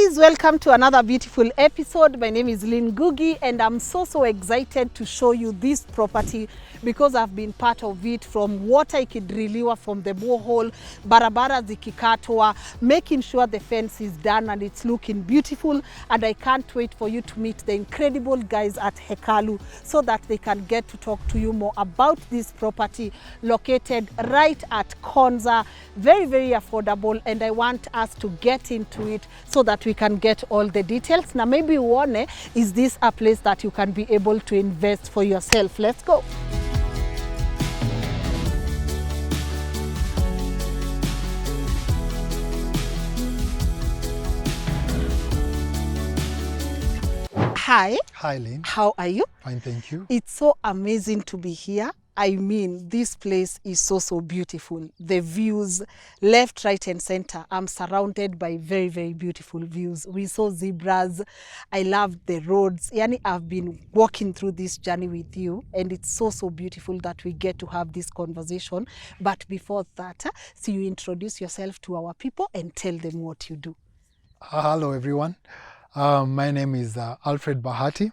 guys, welcome to another beautiful episode. My name is Lynn Ngugi and I'm so excited to show you this property because I've been part of it, from water ikidriliwa from the borehole, barabara zikikatwa, making sure the fence is done and it's looking beautiful. And I can't wait for you to meet the incredible guys at Hekalu so that they can get to talk to you more about this property located right at Konza. Very affordable, and I want us to get into it so that we can get all the details. Now maybe one, is this a place that you can be able to invest for yourself? Let's go. Hi. Hi, Lynn. How are you? Fine, thank you. It's so amazing to be here. I mean, this place is so beautiful. The views, left, right, and center. I'm surrounded by very beautiful views. We saw zebras. I love the roads. Yani, I've been walking through this journey with you, and it's so beautiful that we get to have this conversation. But before that, so you introduce yourself to our people and tell them what you do. Hello, everyone. My name is Alfred Bahati.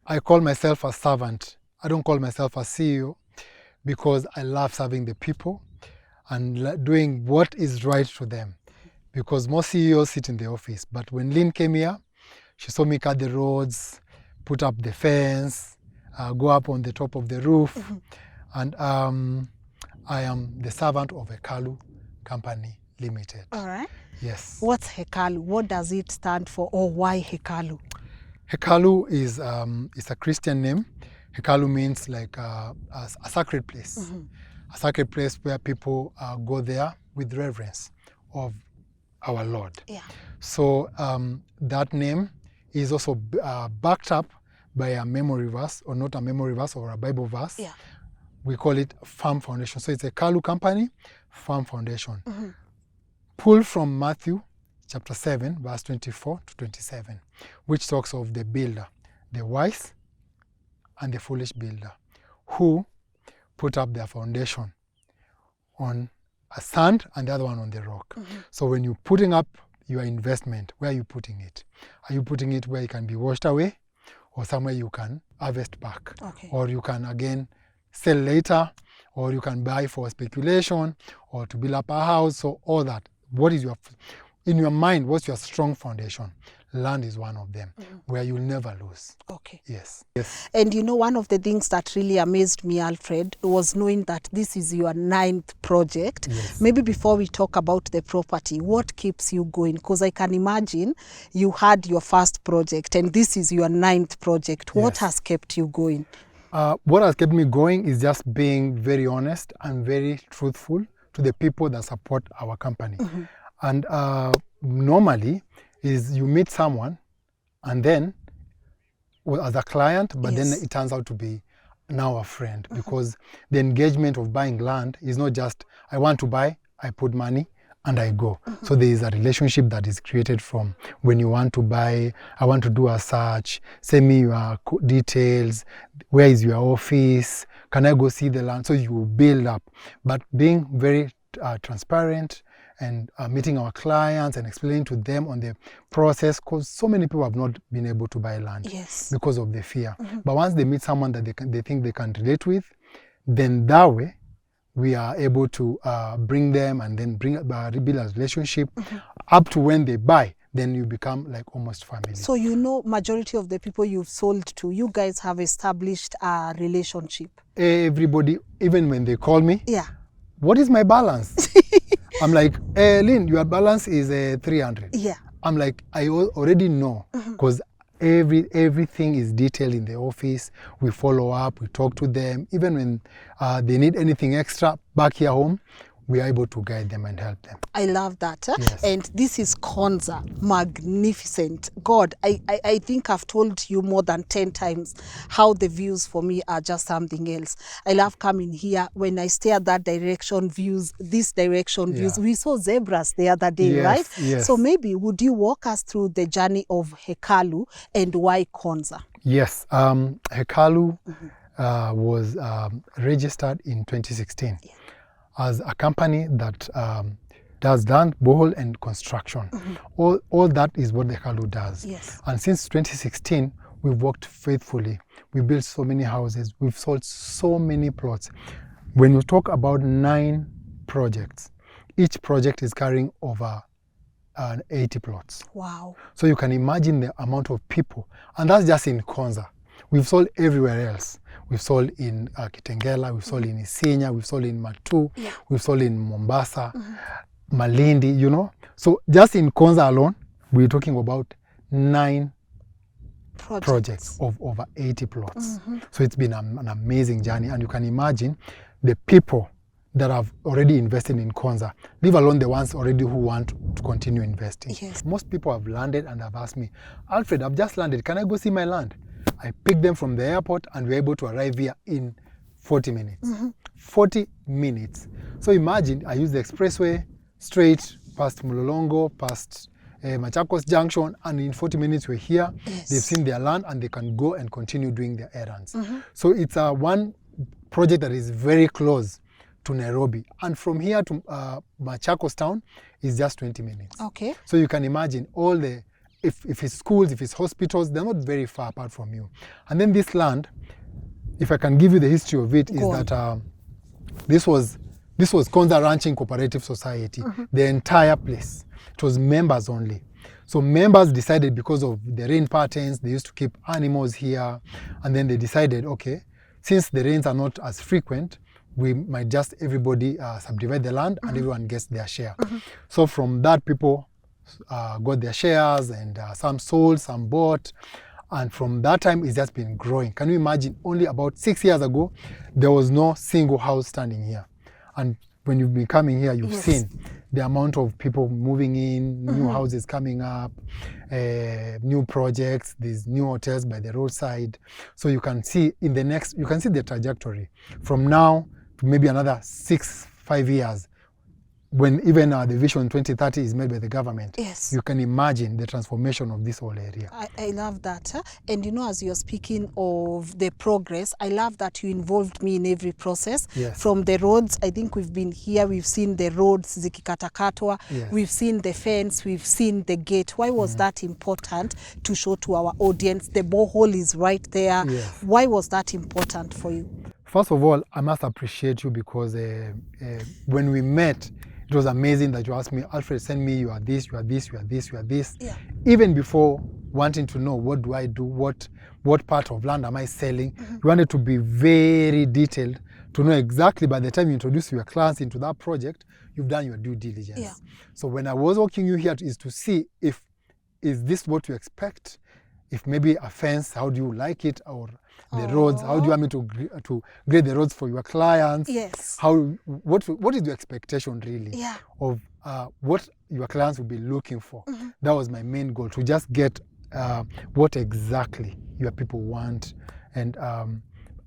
I call myself a servant. I don't call myself a CEO because I love serving the people and doing what is right to them. Because most CEOs sit in the office. But when Lynn came here, she saw me cut the roads, put up the fence, go up on the top of the roof. And I am the servant of Hekalucompany Limited. All right. Yes. What's Hekalu? What does it stand for, or why Hekalu? Hekalu is a Christian name. Hekalu means like a sacred place. A sacred place where people go there with reverence of our Lord. Yeah. So that name is also backed up by a memory verse, or not a memory verse, or a Bible verse. Yeah. We call it Firm Foundation. So it's a Hekalucompany Firm Foundation. Pulled from Matthew chapter 7, verse 24 to 27, which talks of the builder, the wise and the foolish builder, who put up their foundation on a sand and the other one on the rock. So when you're putting up your investment, where are you putting it? Are you putting it where it can be washed away, or somewhere you can harvest back? Okay. Or you can again sell later, or you can buy for speculation, or to build up a house, so all that. What is in your mind, what's your strong foundation? Land is one of them, where you'll never lose. Okay. Yes. And you know, one of the things that really amazed me, Alfred, was knowing that this is your 9th project. Yes. Maybe before we talk about the property, what keeps you going? Because I can imagine you had your first project and this is your 9th project. What Yes. has kept you going? What has kept me going is just being very honest and very truthful to the people that support our company. And normally is you meet someone and then, well, as a client, but Yes. then it turns out to be now a friend, because the engagement of buying land is not just, I want to buy, I put money and I go. So there is a relationship that is created from when you want to buy, I want to do a search, send me your details, where is your office, can I go see the land? So you build up, but being very transparent and meeting our clients and explaining to them on the process, because so many people have not been able to buy land. Yes. Because of the fear. But once they meet someone that they think they can relate with, then that way we are able to bring them and then rebuild a relationship up to when they buy. Then you become like almost family. So you know, majority of the people you've sold to, you guys have established a relationship. Everybody, even when they call me, Yeah. what is my balance? I'm like, Lynn, your balance is 300. Yeah. I'm like, I already know, because everything is detailed in the office. We follow up, we talk to them. Even when they need anything extra back here home, we are able to guide them and help them. I love that. Yes. And this is Konza. Magnificent. God, I think I've told you more than 10 times how the views for me are just something else. I love coming here. When I stare that direction, views, this direction, views. Yeah. We saw zebras the other day, Yes, right? yes. So maybe would you walk us through the journey of Hekalu and why Konza? Yes, Hekalu was registered in 2016. Yeah. As a company that does land, borehole, and construction. All that is what the Hekalu does. Yes. And since 2016, we've worked faithfully. We built so many houses. We've sold so many plots. When you talk about 9 projects, each project is carrying over 80 plots. Wow. So you can imagine the amount of people. And that's just in Konza. We've sold everywhere else. We've sold in Kitengela, we've sold in Isinya, we've sold in Matu, we've sold in Mombasa, Malindi, you know. So just in Konza alone, we're talking about 9 projects of over 80 plots. So it's been an amazing journey, and you can imagine the people that have already invested in Konza, leave alone the ones already who want to continue investing. Yes. Most people have landed and have asked me, Alfred, I've just landed, can I go see my land? I picked them from the airport and we're able to arrive here in 40 minutes. 40 minutes. So imagine I use the expressway straight past Mulolongo, past Machakos Junction, and in 40 minutes we're here. Yes. They've seen their land and they can go and continue doing their errands. So it's one project that is very close to Nairobi, and from here to Machakos town is just 20 minutes. Okay. So you can imagine all the, if it's schools, if it's hospitals, they're not very far apart from you. And then this land, if I can give you the history of it, is that this was Konza Ranching Cooperative Society, the entire place. It was members only. So members decided, because of the rain patterns, they used to keep animals here, and then they decided, okay, since the rains are not as frequent, we might just everybody subdivide the land and everyone gets their share. So from that, people got their shares, and some sold, some bought, and from that time it's just been growing. Can you imagine, only about 6 years ago there was no single house standing here, and when you've been coming here, you've seen the amount of people moving in, new houses coming up, new projects, these new hotels by the roadside. So you can see in the next, you can see the trajectory from now to maybe another 5 years, when even the Vision 2030 is made by the government. Yes. You can imagine the transformation of this whole area. I love that. And you know, as you're speaking of the progress, I love that you involved me in every process. Yes. From the roads, I think we've been here, we've seen the roads, zikikatakatwa, Yes. we've seen the fence, we've seen the gate. Why was that important to show to our audience? The borehole is right there. Yes. Why was that important for you? First of all, I must appreciate you, because when we met, it was amazing that you asked me, Alfred, send me, you are this, you are this, you are this, you are this. Yeah. Even before wanting to know what do I do, what part of land am I selling, you wanted to be very detailed to know exactly by the time you introduce your clients into that project, you've done your due diligence. Yeah. So when I was walking you here is to see if, is this what you expect? If maybe a fence, how do you like it? Or the roads, how do you want me to grade the roads for your clients? Yes. What is your expectation really of what your clients will be looking for? That was my main goal, to just get what exactly your people want. And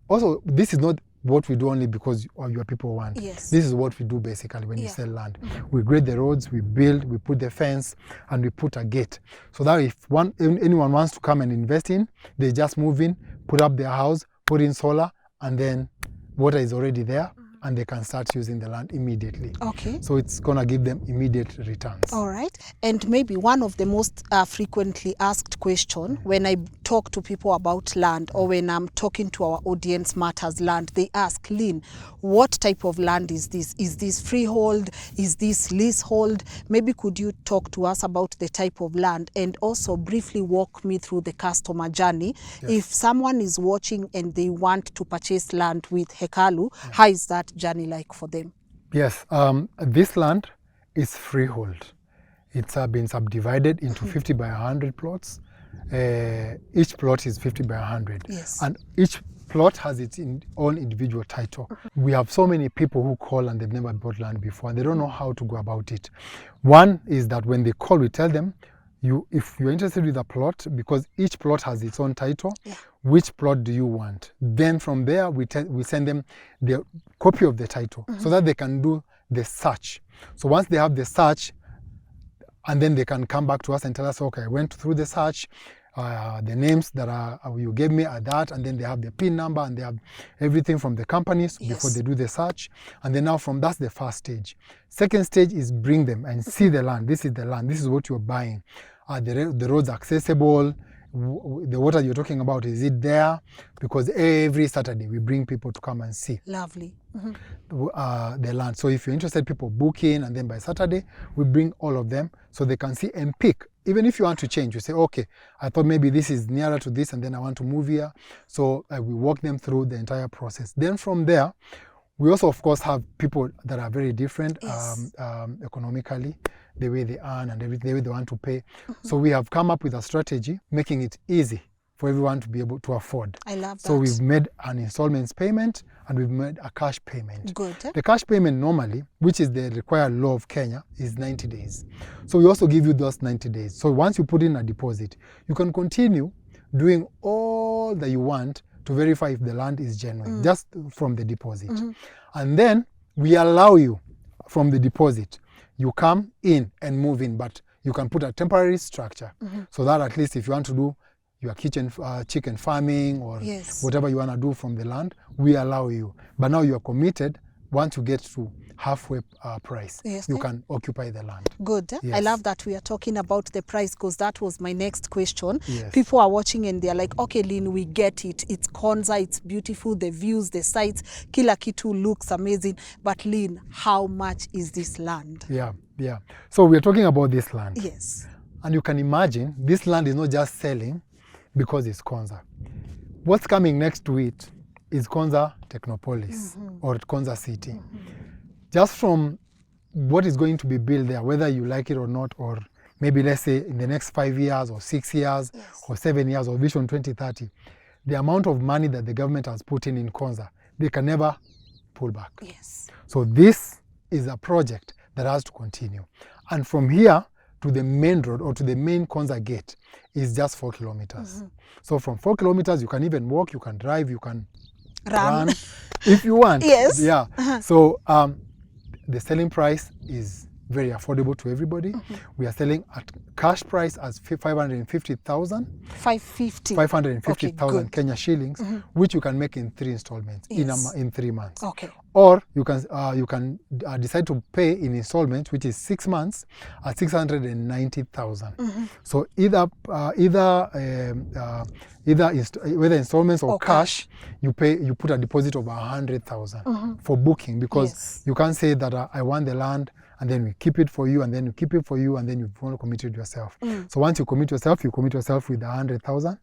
also, this is not what we do only because your people want. Yes. This is what we do basically when you sell land. We grade the roads, we build, we put the fence, and we put a gate. So that if anyone wants to come and invest in, they just move in, put up their house, put in solar, and then water is already there, and they can start using the land immediately. Okay. So it's going to give them immediate returns. All right. And maybe one of the most frequently asked question when I talk to people about land, or when I'm talking to our audience matters land, they ask, Lynn, what type of land is this? Is this freehold? Is this leasehold? Maybe could you talk to us about the type of land, and also briefly walk me through the customer journey? Yes. If someone is watching and they want to purchase land with Hekalu, how is that journey like for them? Yes, this land is freehold. It's been subdivided into 50 by 100 plots. Each plot is 50 by 100. Yes. And each plot has its own individual title. We have so many people who call and they've never bought land before, and they don't know how to go about it. One is that when they call, we tell them, if you're interested with a plot, because each plot has its own title, which plot do you want? Then from there, we send them the copy of the title so that they can do the search. So once they have the search, and then they can come back to us and tell us, okay, I went through the search, The names that you gave me are that, and then they have the PIN number, and they have everything from the companies before they do the search. And then now that's the first stage. Second stage is bring them and see the land. This is the land. This is what you're buying. Are the roads accessible? The water you're talking about, is it there? Because every Saturday we bring people to come and see. Lovely. The land. So if you're interested, people book in, and then by Saturday we bring all of them so they can see and pick. Even if you want to change, you say, okay, I thought maybe this is nearer to this, and then I want to move here. So we walk them through the entire process. Then from there, we also, of course, have people that are very different economically, the way they earn and everything, the way they want to pay. So we have come up with a strategy making it easy for everyone to be able to afford. I love that. So we've made an installments payment, and we've made a cash payment. Good. The cash payment normally, which is the required law of Kenya, is 90 days. So we also give you those 90 days. So once you put in a deposit, you can continue doing all that you want to verify if the land is genuine, just from the deposit. And then we allow you from the deposit, you come in and move in, but you can put a temporary structure so that at least if you want to do your chicken farming or whatever you want to do from the land, we allow you. But now you are committed. Once you get to halfway price, you can occupy the land. Good. I love that we are talking about the price, because that was my next question. Yes. People are watching and they're like, okay, Lynn, we get it. It's Konza, it's beautiful, the views, the sites, kila kitu looks amazing. But Lynn, how much is this land? Yeah. So we're talking about this land. Yes. And you can imagine, this land is not just selling because it's Konza. What's coming next to it is Konza Technopolis or Konza City. Just from what is going to be built there, whether you like it or not, or maybe let's say in the next 5 years or 6 years or 7 years or Vision 2030, the amount of money that the government has put in Konza, they can never pull back. Yes. So this is a project that has to continue. And from here to the main road or to the main Konza gate is just 4 kilometers. So from 4 kilometers, you can even walk, you can drive, you can run if you want. Yes. Yeah. So the selling price is very affordable to everybody. We are selling at cash price as 550,000. 550,000 Kenya shillings, which you can make in 3 installments in 3 months. Okay. Or you can decide to pay in installments, which is 6 months at 690,000. So whether installments or cash, you put a deposit of 100,000 for booking, because you can't say that I want the land and then we keep it for you, and then you keep it for you, and then you want to commit it yourself. So once you commit yourself with 100,000,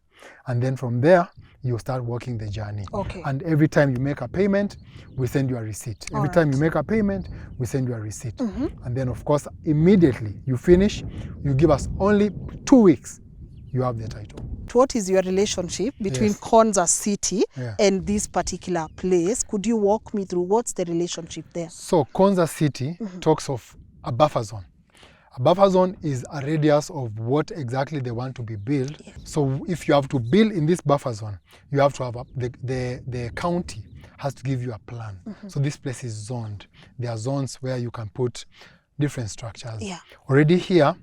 and then from there you start working the journey. Okay. And every time you make a payment, we send you a receipt. Every time you make a payment, we send you a receipt. And then of course, immediately you finish, you give us only 2 weeks, you have the title. What is your relationship between Konza City and this particular place? Could you walk me through what's the relationship there? So Konza City talks of a buffer zone. A buffer zone is a radius of what exactly they want to be built. So if you have to build in this buffer zone, you have to have the county has to give you a plan. So this place is zoned. There are zones where you can put different structures. Already here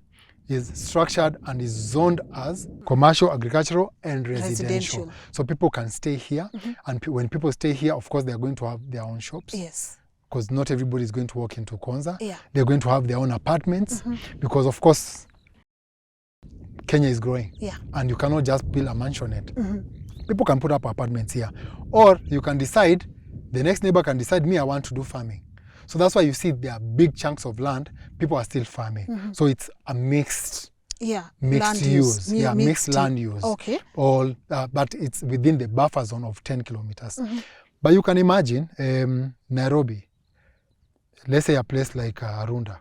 is structured and is zoned as commercial, agricultural, and residential. So people can stay here, and when people stay here, of course, they are going to have their own shops. Yes. Because not everybody is going to walk into Konza. Yeah. They're going to have their own apartments, because of course, Kenya is growing. Yeah. And you cannot just build a mansionette. People can put up apartments here. Or you can decide, the next neighbor can decide, I want to do farming. So that's why you see there are big chunks of land, people are still farming. So it's a mixed land use. Mixed land use. Okay. But it's within the buffer zone of 10 kilometers. But you can imagine Nairobi, let's say a place like Arunda,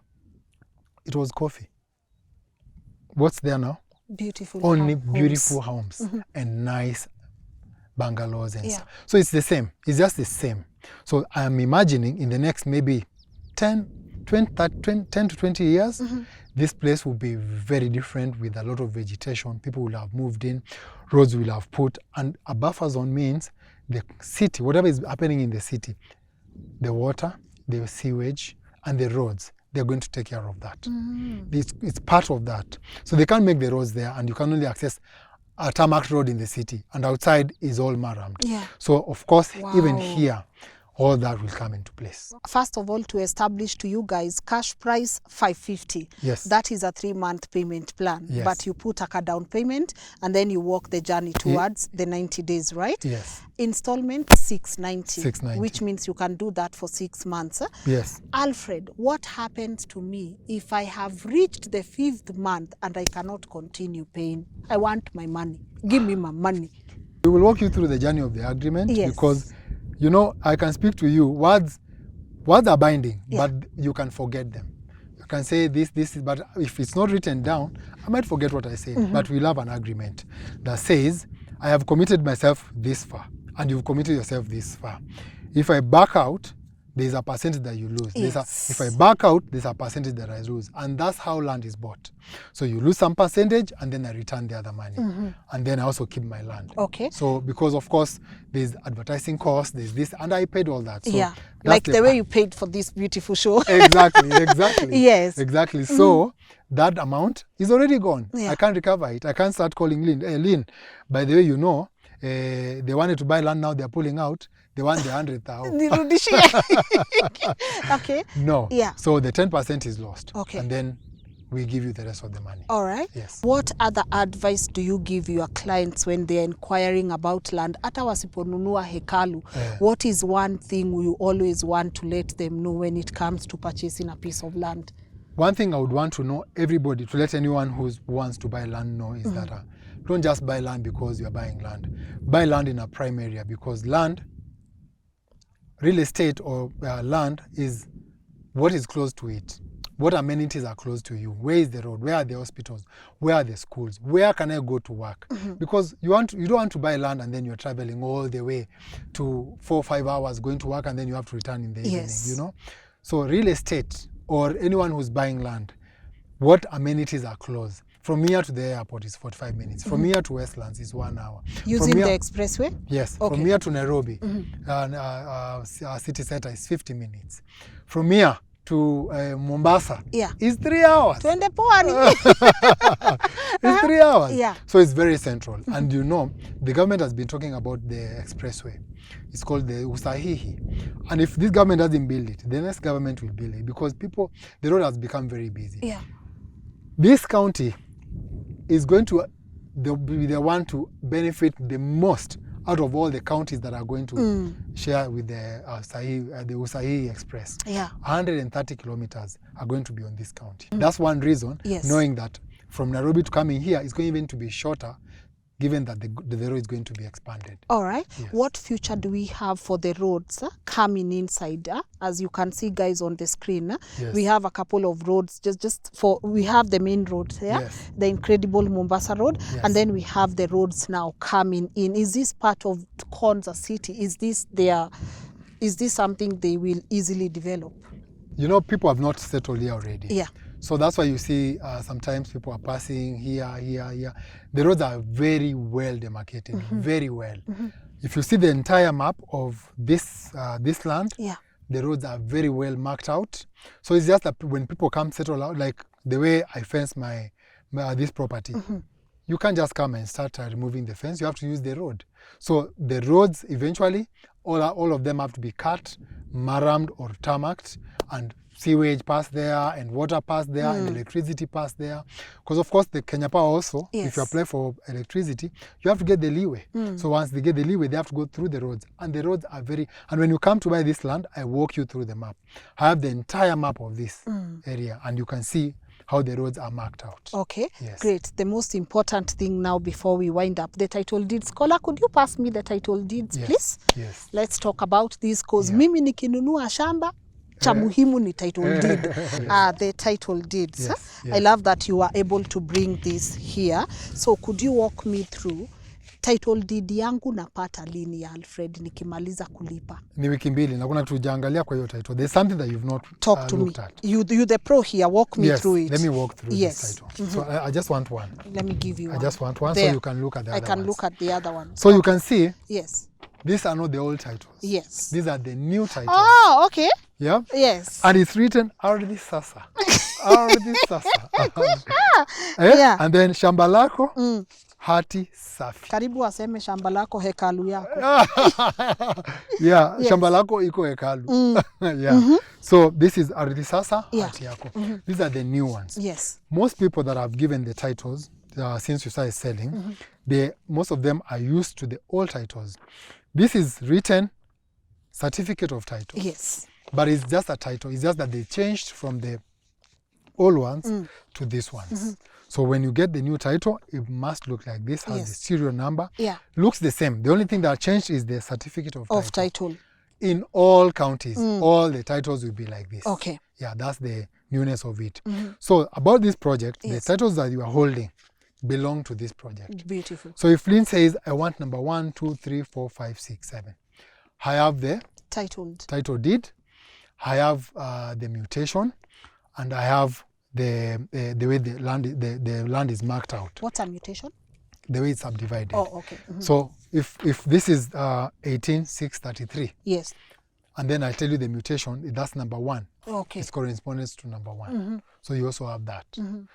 it was coffee. What's there now? Beautiful homes and nice bungalows and stuff. So it's the same. It's just the same. So I'm imagining in the next maybe 10 to 20 years, this place will be very different with a lot of vegetation. People will have moved in, roads will have put, and a buffer zone means the city, whatever is happening in the city, the water, the sewage, and the roads, they're going to take care of that. It's part of that. So they can't make the roads there, and you can only access a tarmac road in the city, and outside is all marammed. Yeah. So of course, even Wow. here, all that will come into place. First of all, to establish to you guys, cash price 550. Yes. That is a 3-month payment plan. Yes. But you put a down payment and then you walk the journey towards the 90 days, right? Yes. Installment 690, 690. which means you can do that for 6 months. Yes. Alfred, what happens to me if I have reached the 5th month and I cannot continue paying? I want my money. Give me my money. We will walk you through the journey of the agreement. Yes. Because, you know, I can speak to you. Words are binding, Yeah. but you can forget them. You can say this, but if it's not written down, I might forget what I said. But we'll have an agreement that says, I have committed myself this far, and you've committed yourself this far. If I back out, there's a percentage that you lose. Yes. If I back out, there's a percentage that I lose. And that's how land is bought. So you lose some percentage, and then I return the other money. And then I also keep my land. Okay. So because, of course, there's advertising costs, there's this, and I paid all that. So Yeah. that's Like the way you paid for this beautiful show. Exactly. Yes. Exactly. So that amount is already gone. Yeah. I can't recover it. I can't start calling Lynn. Hey, Lynn, by the way, you know, they wanted to buy land, now they're pulling out. They want the 100,000. Okay. No. Yeah. So the 10% is lost. Okay. And then we give you the rest of the money. All right. Yes. What other advice do you give your clients when they're inquiring about land? Hata wasiponunua hekalu, what is one thing you always want to let them know when it comes to purchasing a piece of land? One thing I would want to know, everybody, to let anyone who wants to buy land know, is that don't just buy land because you're buying land. Buy land in a prime area, because land, real estate or land is what is close to it. What amenities are close to you? Where is the road? Where are the hospitals? Where are the schools? Where can I go to work? Because you don't want to buy land and then you're traveling all the way to 4 or 5 hours going to work, and then you have to return in the evening, you know? So real estate or anyone who's buying land, what amenities are close? From here to the airport is 45 minutes. From here to Westlands is 1 hour. Using the expressway? Yes. Okay. From here to Nairobi, city center is 50 minutes. From here to Mombasa is 3 hours. Twende pwani. It's 3 hours. Yeah. So it's very central. And you know, the government has been talking about the expressway. It's called the Usahihi. And if this government doesn't build it, the next government will build it, because the road has become very busy. Yeah. This county is going to be the one to benefit the most out of all the counties that are going to share with the Usahihi Express. Yeah. 130 kilometers are going to be on this county. That's one reason, Yes. knowing that from Nairobi to coming here is going even to be shorter, given that the road is going to be expanded. All right. Yes. What future do we have for the roads coming inside? As you can see, guys, on the screen, Yes. we have a couple of roads. We have the main road here, Yes. the incredible Mombasa Road, Yes. and then we have the roads now coming in. Is this part of Konza City? Is this something they will easily develop? You know, people have not settled here already. Yeah. So that's why you see sometimes people are passing here. The roads are very well demarcated, very well. If you see the entire map of this land, Yeah. the roads are very well marked out. So it's just that when people come settle out, like the way I fence this property, you can't just come and start removing the fence. You have to use the road. So the roads eventually, all of them have to be cut, marammed or tarmacked, and sewage pass there, and water pass there, and electricity pass there. Because of course the Kenya Power also, Yes. if you apply for electricity, you have to get the leeway. So once they get the leeway, they have to go through the roads. And the roads are and when you come to buy this land, I walk you through the map. I have the entire map of this area, and you can see how the roads are marked out. Okay, Yes. great. The most important thing now before we wind up, the title deeds. Scholar, could you pass me the title deeds, Yes. please? Yes. Let's talk about this, because Yeah. mimi nikinunua shamba, cha muhimu ni title deed. The title deeds. Yes, I yes. love that you are able to bring this here. So could you walk me through title deed yangu napata lini ya Alfred nikimaliza kulipa? Ni wiki mbili na kuna kitu hujaangalia kwa hiyo title. There's something that you've not Talk to me. looked at. You the pro here, walk me Yes, through it. let me walk through Yes. this title. So I just want one. Let me give you I one. just want one, so There. you can look at the I other can ones. look at the other one. So you can see, Yes. these are not the old titles. Yes. These are the new titles. Oh, okay. Yeah? Yes. And it's written Ardhi Sasa. Ardhi Sasa. Yeah. And then shamba lako hati safi. Karibu aseme shamba lako hekalu yako. Yeah, Yes. shamba lako iko hekalu. Yeah. So this is ardhi sasa, Yeah. hati yako. These are the new ones. Yes. Most people that have given the titles since you started selling, most of them are used to the old titles. This is written certificate of title. Yes. But it's just a title. It's just that they changed from the old ones to these ones. So when you get the new title, it must look like this, has the serial number. Yeah. Looks the same. The only thing that changed is the certificate of title. Of title. In all counties, all the titles will be like this. Okay. Yeah, that's the newness of it. So about this project, the titles that you are holding belong to this project. Beautiful. So if Lynn says, I want number 1, 2, 3, 4, 5, 6, 7. I have the title deed. I have the mutation, and I have the way the land is marked out. What's a mutation? The way it's subdivided. Oh, okay. So if this is 18633, Yes. and then I tell you the mutation, that's number 1. Okay. It's correspondence to number 1. So you also have that.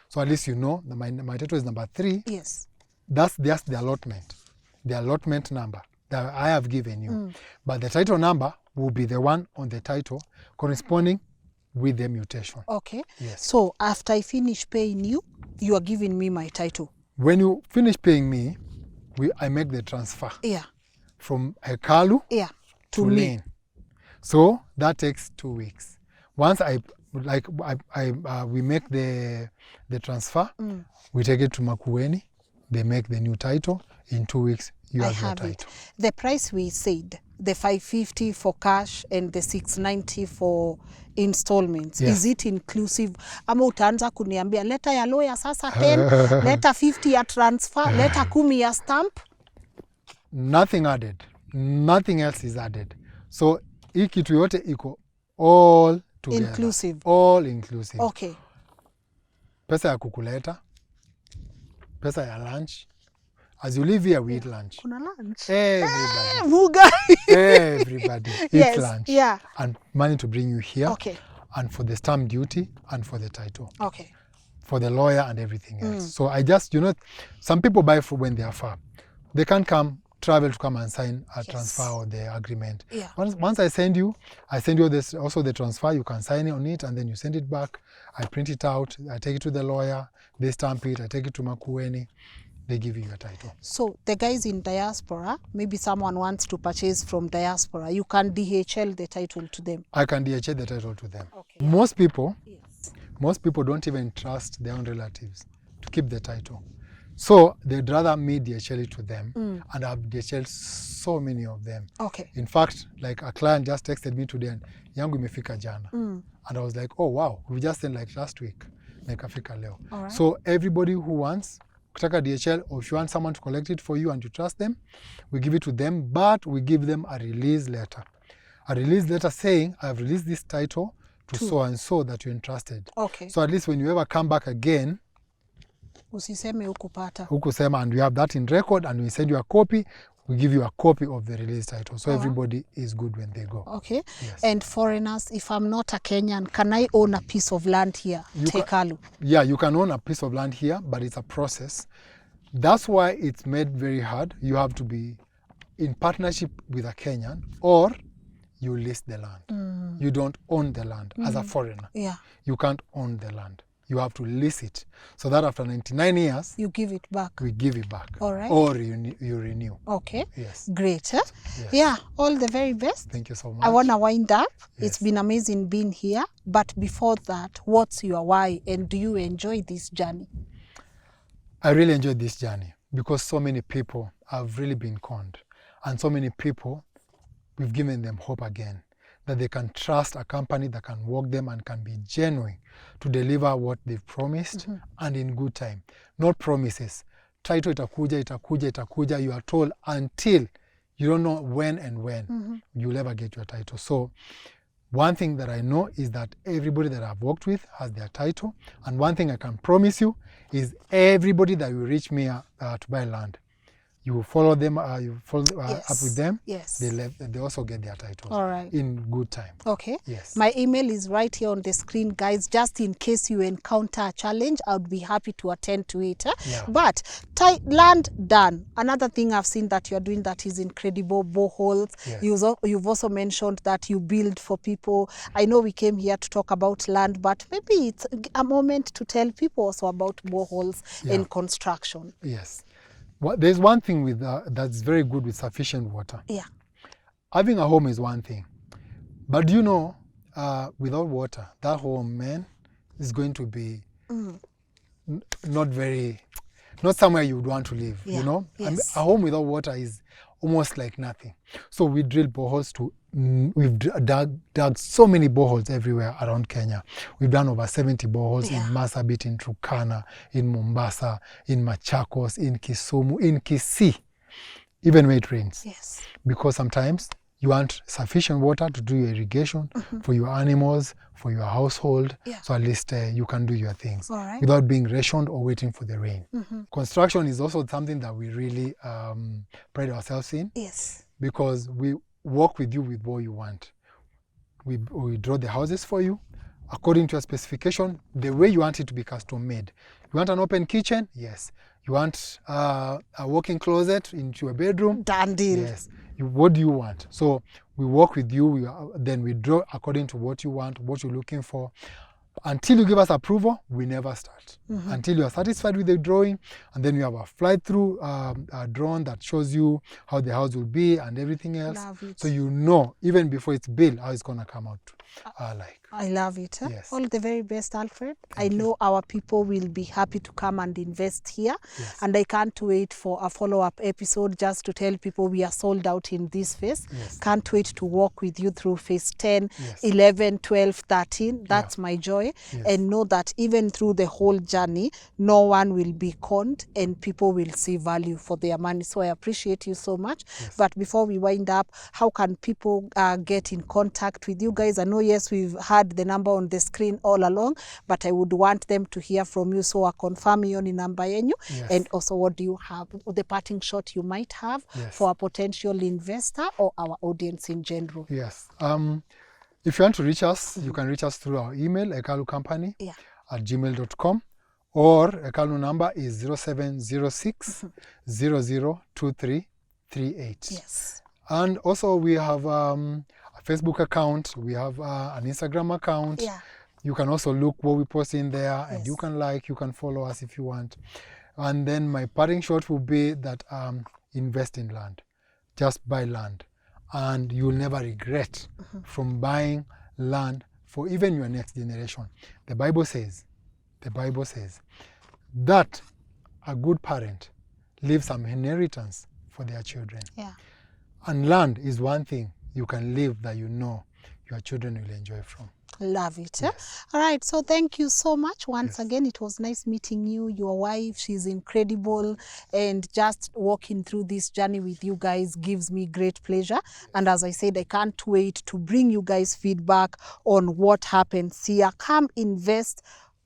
So at least you know my title is number 3. Yes. That's just the allotment number that I have given you. But the title number will be the one on the title corresponding with the mutation. Okay. Yes. So after I finish paying you, you are giving me my title. When you finish paying me, I make the transfer. Yeah. From Hekalu to Lynn. So that takes 2 weeks. Once we make the transfer, we take it to Makueni. They make the new title. In 2 weeks, you have your title. It. The price we said, the 550 for cash and the 690 for installments, is it inclusive? Ama utaanza kuniambia leta ya lawyer sasa 10, leta 50 ya transfer, leta 10 ya stamp? Nothing added. Nothing else is added. So hii kitu yote iko all together. Inclusive. All inclusive. Okay. Pesa ya kukuleta, pesa ya lunch. As you live here, we eat lunch. Kuna lunch. Everybody. Muga. Everybody eats lunch. Yeah. And money to bring you here. Okay. And for the stamp duty and for the title. Okay. For the lawyer and everything else. So I just, some people buy food when they are far. They can't travel to come and sign a transfer or the agreement. Yeah. Once I send you this, also the transfer, you can sign on it and then you send it back. I print it out, I take it to the lawyer, they stamp it, I take it to Makueni, they give you your title. So the guys in diaspora, maybe someone wants to purchase from diaspora, you can DHL the title to them. I can DHL the title to them. Okay. Most people don't even trust their own relatives to keep the title. So they'd rather me DHL it to them, and I've DHL so many of them. Okay. In fact, like a client just texted me today, and yangu imefika jana. And I was like, oh wow, we just sent like last week, ikafika leo. Right. So everybody who wants kutaka DHL, or if you want someone to collect it for you and you trust them, we give it to them, but we give them a release letter. A release letter saying, I've released this title to so and so that you're entrusted. Okay. So at least when you ever come back again, usiseme ukupata. Hukusema, and we have that in record, and we send you a copy, we give you a copy of the release title. So everybody is good when they go. Okay. Yes. And foreigners, if I'm not a Kenyan, can I own a piece of land here, Hekalu? Yeah, you can own a piece of land here, but it's a process. That's why it's made very hard. You have to be in partnership with a Kenyan, or you lease the land. You don't own the land as a foreigner. Yeah. You can't own the land. You have to lease it, so that after 99 years, you give it back. We give it back. All right. Or you renew. Okay. Yes. Great. Yes. Yeah, all the very best. Thank you so much. I want to wind up. Yes. It's been amazing being here. But before that, what's your why, and do you enjoy this journey? I really enjoyed this journey because so many people have really been conned, and so many people, we've given them hope again, that they can trust a company that can work them and can be genuine to deliver what they've promised and in good time. Not promises. Title itakuja, you are told until you don't know when and when you'll ever get your title. So one thing that I know is that everybody that I've worked with has their title. And one thing I can promise you is everybody that will reach me to buy land, You follow them, you follow Yes. up with them. Yes. They also get their titles All right. in good time. Okay. Yes. My email is right here on the screen, guys. Just in case you encounter a challenge, I would be happy to attend to it. Yeah. But land done. Another thing I've seen that you're doing that is incredible, boreholes. Yes. You've also mentioned that you build for people. I know we came here to talk about land, but maybe it's a moment to tell people also about boreholes and construction. Yes. There's one thing with that's very good with sufficient water. Yeah. Having a home is one thing, but you know, without water, that home, man, is going to be not somewhere you would want to live. Yeah. You know, Yes. a home without water is almost like nothing. So we drill boreholes we've dug so many boreholes everywhere around Kenya. We've done over 70 boreholes in Marsabit, in Turkana, in Mombasa, in Machakos, in Kisumu, in Kisii, even when it rains. Yes. Because sometimes you want sufficient water to do your irrigation for your animals, for your household, so at least you can do your things without being rationed or waiting for the rain. Construction is also something that we really pride ourselves in. Yes. Because we work with you with what you want. We draw the houses for you according to your specification, the way you want it to be custom made. You want an open kitchen? Yes. You want a walk-in closet into your bedroom? Done deal. Yes. What do you want? So we work with you, then we draw according to what you want, what you're looking for. Until you give us approval, we never start. Until you are satisfied with the drawing, and then you have a fly-through drone that shows you how the house will be and everything else. Love it. So you know, even before it's built, how it's going to come out like. I love it. Yes. All the very best, Alfred. I know our people will be happy to come and invest here. Yes. And I can't wait for a follow-up episode just to tell people we are sold out in this phase. Yes. Can't wait to walk with you through phase 10, Yes. 11, 12, 13. That's my joy. Yes. And know that even through the whole journey, no one will be conned and people will see value for their money. So I appreciate you so much. Yes. But before we wind up, how can people get in contact with you guys? I know, yes, we've had the number on the screen all along, but I would want them to hear from you. So confirm hiyo ni namba yenyu. Yes. And also, what do you have, the parting shot you might have for a potential investor or our audience in general? Yes. If you want to reach us, you can reach us through our email, Hekalucompany at gmail.com, or Hekalu number is 0706 002338. Yes. And also we have a Facebook account, we have an Instagram account. Yeah. You can also look what we post in there, and you can follow us if you want. And then my parting shot will be that invest in land. Just buy land. And you'll never regret from buying land for even your next generation. The Bible says that a good parent leaves some inheritance for their children. Yeah. And land is one thing you can leave that you know your children will enjoy from. Love it. Yes. All right. So thank you so much. Once again, it was nice meeting you. Your wife, she's incredible. And just walking through this journey with you guys gives me great pleasure. And as I said, I can't wait to bring you guys feedback on what happens here. Come invest.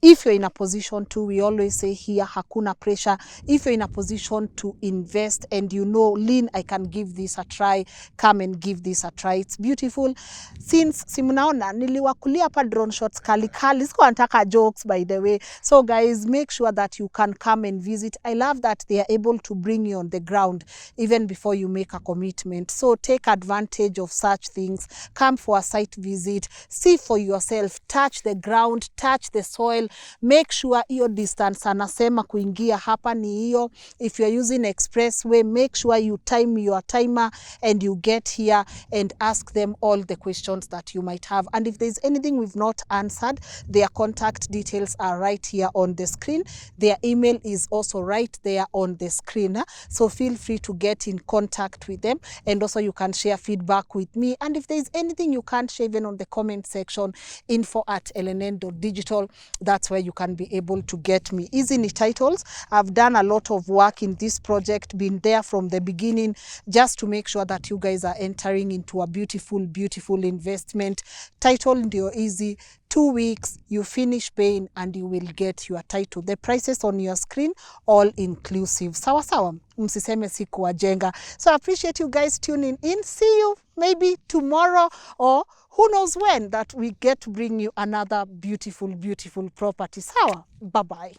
If you're in a position to, we always say here, hakuna pressure. If you're in a position to invest and you know, Lynn, I can give this a try, come and give this a try. It's beautiful. Since simunaona, niliwakulia hapa drone shots kali. Sikuwa nataka jokes, by the way. So guys, make sure that you can come and visit. I love that they are able to bring you on the ground even before you make a commitment. So take advantage of such things. Come for a site visit. See for yourself. Touch the ground. Touch the soil. Make sure hiyo distance anasema kuingia hapa ni hiyo. If you're using expressway, make sure you time your timer and you get here and ask them all the questions that you might have. And if there's anything we've not answered, their contact details are right here on the screen. Their email is also right there on the screen. So feel free to get in contact with them. And also you can share feedback with me. And if there's anything you can't share even on the comment section, info@lnn.digital, that's where you can be able to get me. Easy ni titles. I've done a lot of work in this project, been there from the beginning, just to make sure that you guys are entering into a beautiful, beautiful investment. Title ndio easy. 2 weeks, you finish paying and you will get your title. The prices on your screen, all inclusive. Sawa sawa. msiseme sikuwajenga. So I appreciate you guys tuning in. See you maybe tomorrow, or who knows when, that we get to bring you another beautiful, beautiful property. Sawa, bye-bye.